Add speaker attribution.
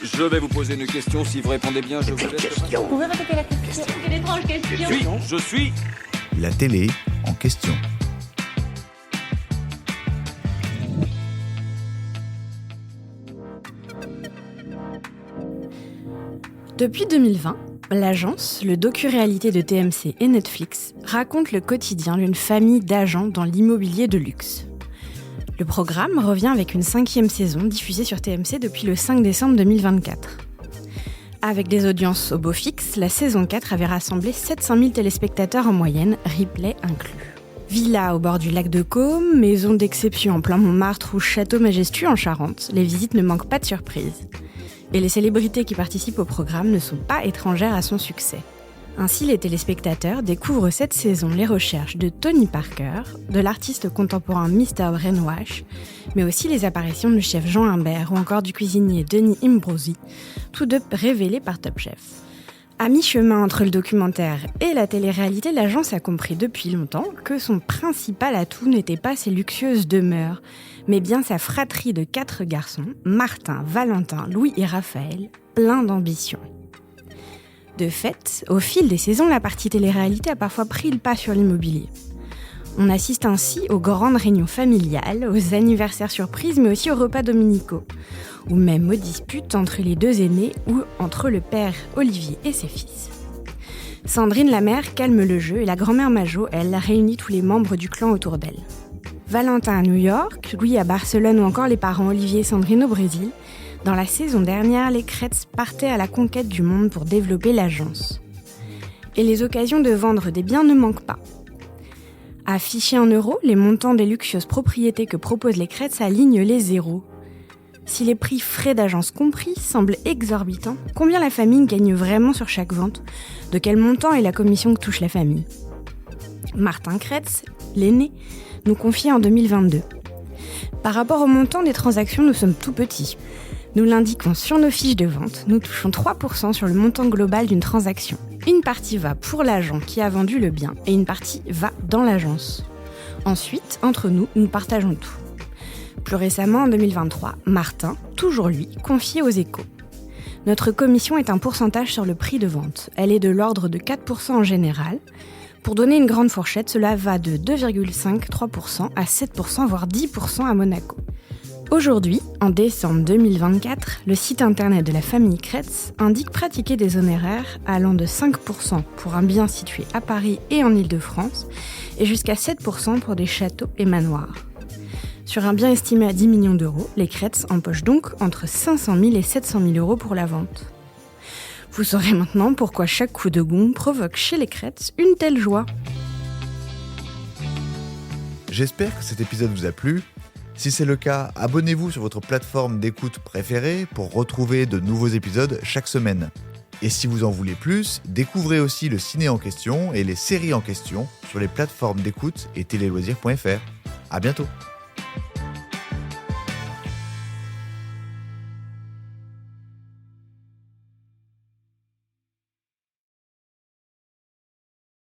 Speaker 1: Je vais vous poser une question. Si vous répondez bien, je vous laisse.
Speaker 2: Vous pouvez répéter la question?
Speaker 3: C'est une étrange question.
Speaker 1: Je suis.
Speaker 4: La télé en question.
Speaker 5: Depuis 2020, l'agence, le docu-réalité de TMC et Netflix, raconte le quotidien d'une famille d'agents dans l'immobilier de luxe. Le programme revient avec une 5e saison diffusée sur TMC depuis le 5 décembre 2024. Avec des audiences au beau fixe, la saison 4 avait rassemblé 700 000 téléspectateurs en moyenne, replay inclus. Villa au bord du lac de Caume, maison d'exception en plein Montmartre ou château majestueux en Charente, les visites ne manquent pas de surprises. Et les célébrités qui participent au programme ne sont pas étrangères à son succès. Ainsi, les téléspectateurs découvrent cette saison les recherches de Tony Parker, de l'artiste contemporain Mr. Brainwash, mais aussi les apparitions du chef Jean Imbert ou encore du cuisinier Denis Imbrosi, tous deux révélés par Top Chef. À mi-chemin entre le documentaire et la télé-réalité, l'agence a compris depuis longtemps que son principal atout n'était pas ses luxueuses demeures, mais bien sa fratrie de 4 garçons, Martin, Valentin, Louis et Raphaël, pleins d'ambition. De fait, au fil des saisons, la partie télé-réalité a parfois pris le pas sur l'immobilier. On assiste ainsi aux grandes réunions familiales, aux anniversaires surprises, mais aussi aux repas dominicaux, ou même aux disputes entre les 2 aînés ou entre le père Olivier et ses fils. Sandrine, la mère, calme le jeu et la grand-mère Majo, elle, réunit tous les membres du clan autour d'elle. Valentin à New York, Louis à Barcelone ou encore les parents Olivier et Sandrine au Brésil. Dans la saison dernière, les Kretz partaient à la conquête du monde pour développer l'agence. Et les occasions de vendre des biens ne manquent pas. Affichés en euros, les montants des luxueuses propriétés que proposent les Kretz alignent les zéros. Si les prix frais d'agence compris semblent exorbitants, combien la famille gagne vraiment sur chaque vente? De quel montant est la commission que touche la famille? Martin Kretz, l'aîné, nous confiait en 2022. Par rapport au montant des transactions, nous sommes tout petits. Nous l'indiquons sur nos fiches de vente, nous touchons 3% sur le montant global d'une transaction. Une partie va pour l'agent qui a vendu le bien et une partie va dans l'agence. Ensuite, entre nous, nous partageons tout. Plus récemment, en 2023, Martin, toujours lui, confiait aux Échos. Notre commission est un pourcentage sur le prix de vente. Elle est de l'ordre de 4% en général. Pour donner une grande fourchette, cela va de 2,5-3% à 7%, voire 10% à Monaco. Aujourd'hui, en décembre 2024, le site internet de la famille Kretz indique pratiquer des honoraires allant de 5% pour un bien situé à Paris et en Île-de-France et jusqu'à 7% pour des châteaux et manoirs. Sur un bien estimé à 10 millions d'euros, les Kretz empochent donc entre 500 000 et 700 000 euros pour la vente. Vous saurez maintenant pourquoi chaque coup de gong provoque chez les Kretz une telle joie.
Speaker 4: J'espère que cet épisode vous a plu. Si c'est le cas, abonnez-vous sur votre plateforme d'écoute préférée pour retrouver de nouveaux épisodes chaque semaine. Et si vous en voulez plus, découvrez aussi le ciné en question et les séries en question sur les plateformes d'écoute et téléloisirs.fr. À bientôt.